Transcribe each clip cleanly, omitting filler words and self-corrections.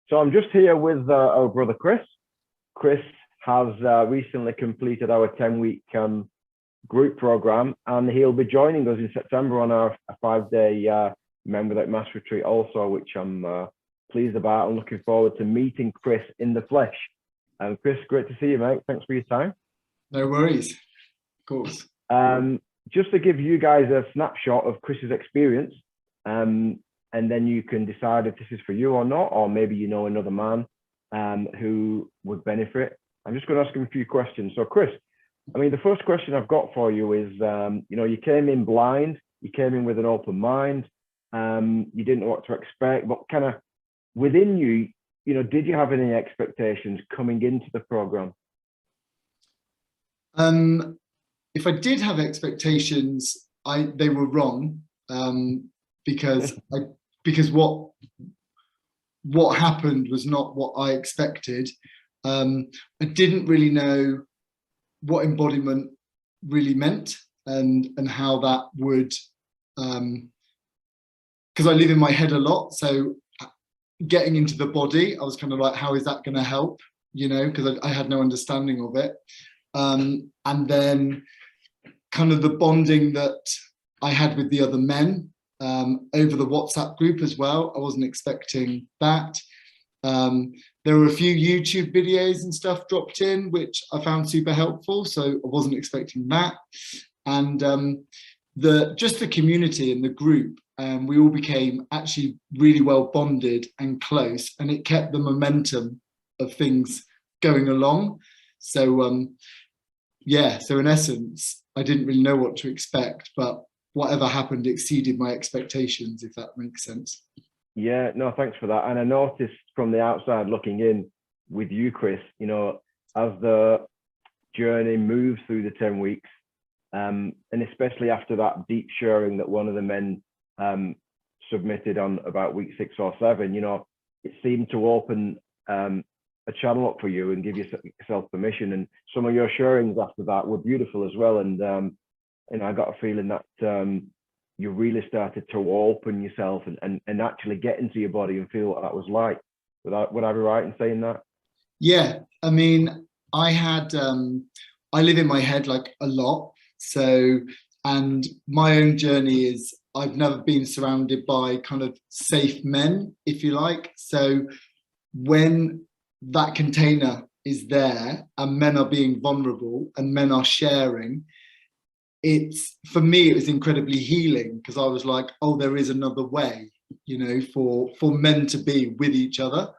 So I'm just here with our brother Chris. Chris has recently completed our 10-week group program, and he'll be joining us in September on our 5-day Men Without Mass retreat also, which I'm pleased about. I'm looking forward to meeting Chris in the flesh. Chris, great to see you, mate. Thanks for your time. No worries. Of course. Just to give you guys a snapshot of Chris's experience, and then you can decide if this is for you or not, or maybe you know another man who would benefit. I'm just going to ask him a few questions. So, Chris, I mean, the first question I've got for you is, you came in blind, you came in with an open mind, you didn't know what to expect, but kind of within you, did you have any expectations coming into the program? If I did have expectations, they were wrong, because what happened was not what I expected. I didn't really know what embodiment really meant and how that would, because I live in my head a lot, so getting into the body, I was kind of like, how is that going to help? Because I had no understanding of it. And then kind of the bonding that I had with the other men over the WhatsApp group as well. I wasn't expecting that. There were a few YouTube videos and stuff dropped in, which I found super helpful. So I wasn't expecting that. And just the community and the group, we all became actually really well bonded and close, and it kept the momentum of things going along. So so in essence, I didn't really know what to expect, but whatever happened exceeded my expectations, if that makes sense. Yeah, no, thanks for that. And I noticed from the outside looking in with you, Chris, as the journey moves through the 10 weeks, and especially after that deep sharing that one of the men submitted on about week 6 or 7, it seemed to open a channel up for you and give yourself permission. And some of your sharings after that were beautiful as well. And I got a feeling that you really started to open yourself and actually get into your body and feel what that was like. Would I be right in saying that? Yeah, I mean, I live in my head like a lot. So, and my own journey is I've never been surrounded by kind of safe men, if you like. So when that container is there and men are being vulnerable and men are sharing, for me, it was incredibly healing, because I was like, oh, there is another way, for men to be with each other.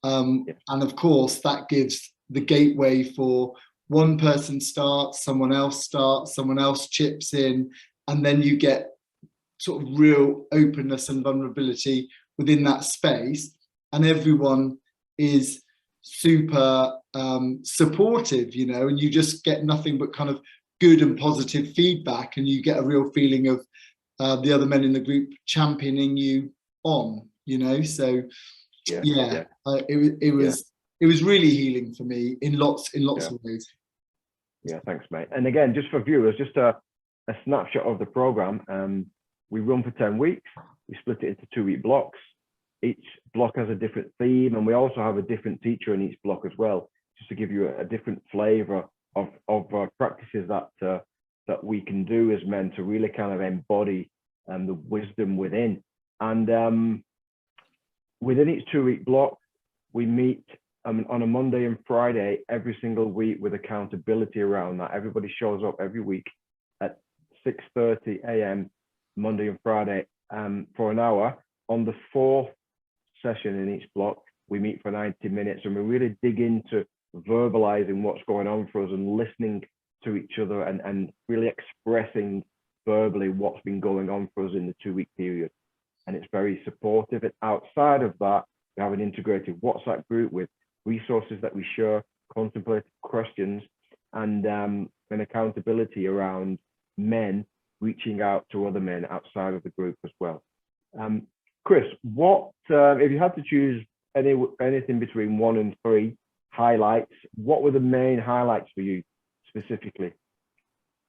And of course, that gives the gateway for one person starts, someone else chips in, and then you get sort of real openness and vulnerability within that space. And everyone is super supportive, and you just get nothing but kind of good and positive feedback, and you get a real feeling of the other men in the group championing you on, so it was really healing for me in lots of ways. Yeah, thanks, mate. And again, just for viewers, just a snapshot of the program. We run for 10 weeks. We split it into 2-week blocks. Each block has a different theme, and we also have a different teacher in each block as well, just to give you a different flavor of practices that we can do as men to really kind of embody the wisdom within. And within each 2-week block, we meet on a Monday and Friday every single week with accountability around that. Everybody shows up every week at 6:30 a.m. Monday and Friday for an hour. On the 4th session in each block, we meet for 90 minutes, and we really dig into verbalizing what's going on for us and listening to each other and really expressing verbally what's been going on for us in the 2-week period. And it's very supportive. And outside of that, we have an integrated WhatsApp group with resources that we share, contemplative questions, and an accountability around men reaching out to other men outside of the group as well. Chris, what if you had to choose anything between 1 and 3 highlights, what were the main highlights for you specifically?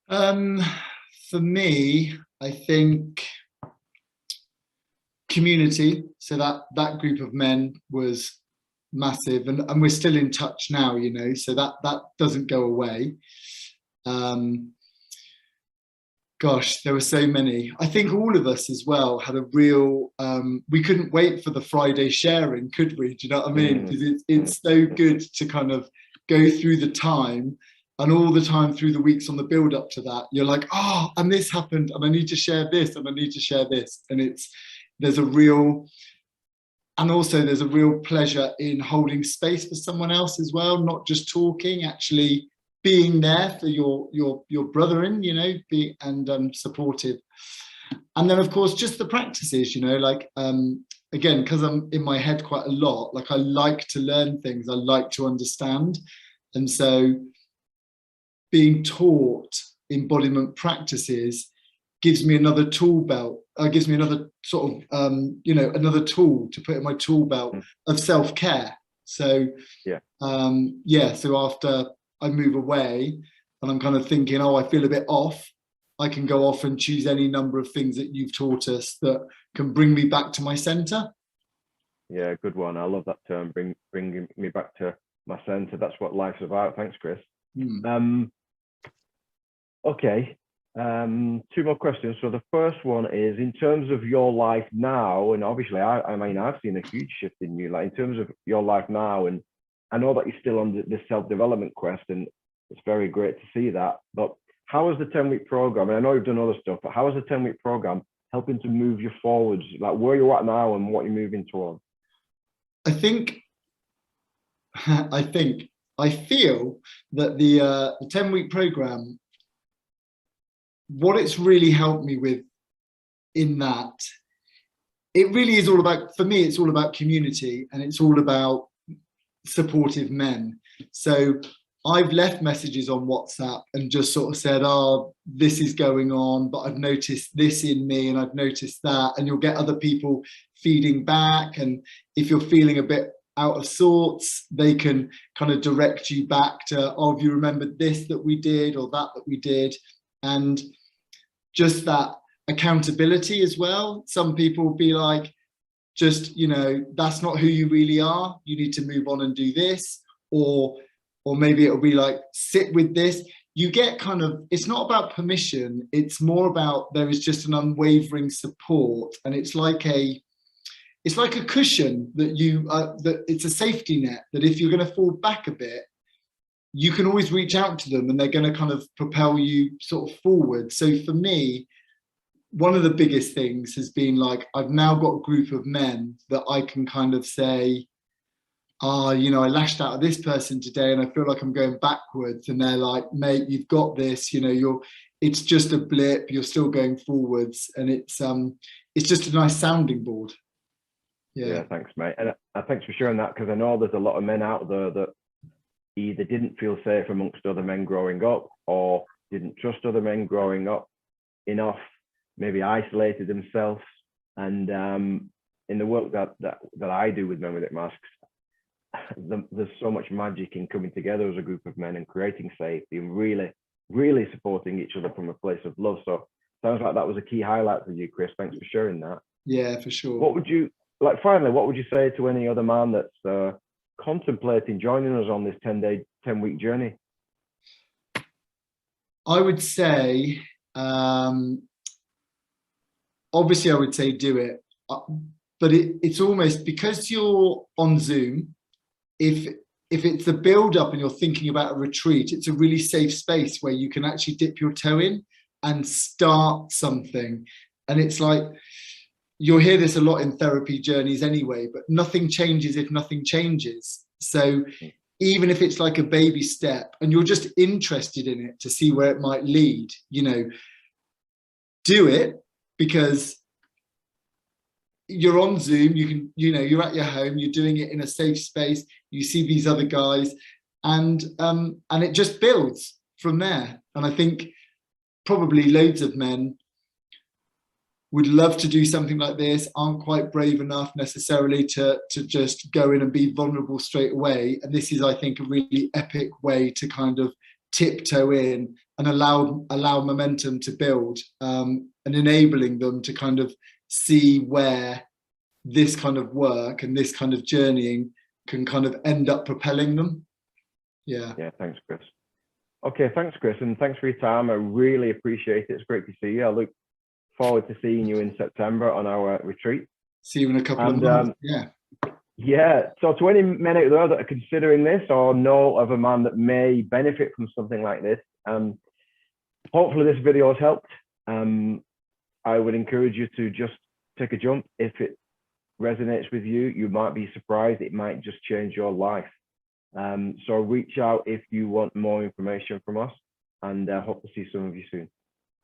For me, I think community. So that group of men was massive, and we're still in touch now, you know, so that doesn't go away. Gosh, there were so many. I think all of us as well had a real, we couldn't wait for the Friday sharing, could we? Do you know what I mean? Because it's so good to kind of go through the time, and all the time through the weeks on the build up to that, you're like, oh, and this happened, and I need to share this, and I need to share this. And there's a real pleasure in holding space for someone else as well, not just talking, actually being there for your brethren, you know, and supportive. And then of course just the practices, you know, like again, because I'm in my head quite a lot, like I like to learn things, I like to understand, and so being taught embodiment practices gives me another tool belt, gives me another sort of you know, another tool to put in my tool belt of self-care. So so after I move away and I'm kind of thinking, oh, I feel a bit off, I can go off and choose any number of things that you've taught us that can bring me back to my center. Yeah, good one. I love that term, bringing me back to my center. That's what life's about. Thanks, Chris. Okay, 2 more questions. So the first one is, in terms of your life now, and obviously I mean, I've seen a huge shift in you, like in terms of your life now, and I know that you're still on this self-development quest, and it's very great to see that. But how is the 10-week program, and I know you've done other stuff, but how is the 10-week program helping to move you forwards, like where you're at now and what you're moving towards? I feel that the 10-week program, what it's really helped me with in that, it really is all about, for me, it's all about community, and it's all about supportive men. So I've left messages on WhatsApp and just sort of said, oh, this is going on, but I've noticed this in me and I've noticed that, and you'll get other people feeding back. And if you're feeling a bit out of sorts, they can kind of direct you back to, oh, have you remembered this that we did, or that we did? And just that accountability as well. Some people will be like, just, you know, that's not who you really are, you need to move on and do this, or maybe it'll be like, sit with this. You get kind of, it's not about permission, it's more about, there is just an unwavering support, and it's like a cushion that you that it's a safety net, that if you're going to fall back a bit, you can always reach out to them and they're going to kind of propel you sort of forward. So for me, one of the biggest things has been like, I've now got a group of men that I can kind of say, you know, I lashed out at this person today and I feel like I'm going backwards. And they're like, mate, you've got this, you know, it's just a blip, you're still going forwards. And it's just a nice sounding board. Yeah, thanks, mate. And thanks for sharing that, because I know there's a lot of men out there that either didn't feel safe amongst other men growing up, or didn't trust other men growing up enough, maybe isolated themselves. And in the work that I do with Men With It Masks, there's so much magic in coming together as a group of men and creating safety and really supporting each other from a place of love. So sounds like that was a key highlight for you, Chris. Thanks for sharing that. Yeah, for sure. What would you say to any other man that's contemplating joining us on this 10-week journey? I would say, obviously I would say do it, but it's almost, because you're on Zoom, if it's a build up and you're thinking about a retreat, it's a really safe space where you can actually dip your toe in and start something. And it's like, you'll hear this a lot in therapy journeys anyway, but nothing changes if nothing changes. So even if it's like a baby step and you're just interested in it to see where it might lead, you know, do it, because you're on Zoom, you can, you know, you're at your home, you're doing it in a safe space, you see these other guys, and it just builds from there. And I think probably loads of men would love to do something like this, aren't quite brave enough necessarily to just go in and be vulnerable straight away. And this is, I think, a really epic way to kind of tiptoe in and allow momentum to build, and enabling them to kind of see where this kind of work and this kind of journeying can kind of end up propelling them. Yeah. Yeah, thanks, Chris. Okay, thanks, Chris, and thanks for your time. I really appreciate it. It's great to see you. I look forward to seeing you in September on our retreat. See you in a couple of months. Yeah. Yeah. So to any men out there that are considering this or know of a man that may benefit from something like this, hopefully this video has helped. I would encourage you to just take a jump. If it resonates with you, you might be surprised. It might just change your life. So reach out if you want more information from us, and hope to see some of you soon.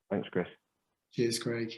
Thanks, Chris. Cheers, Craig.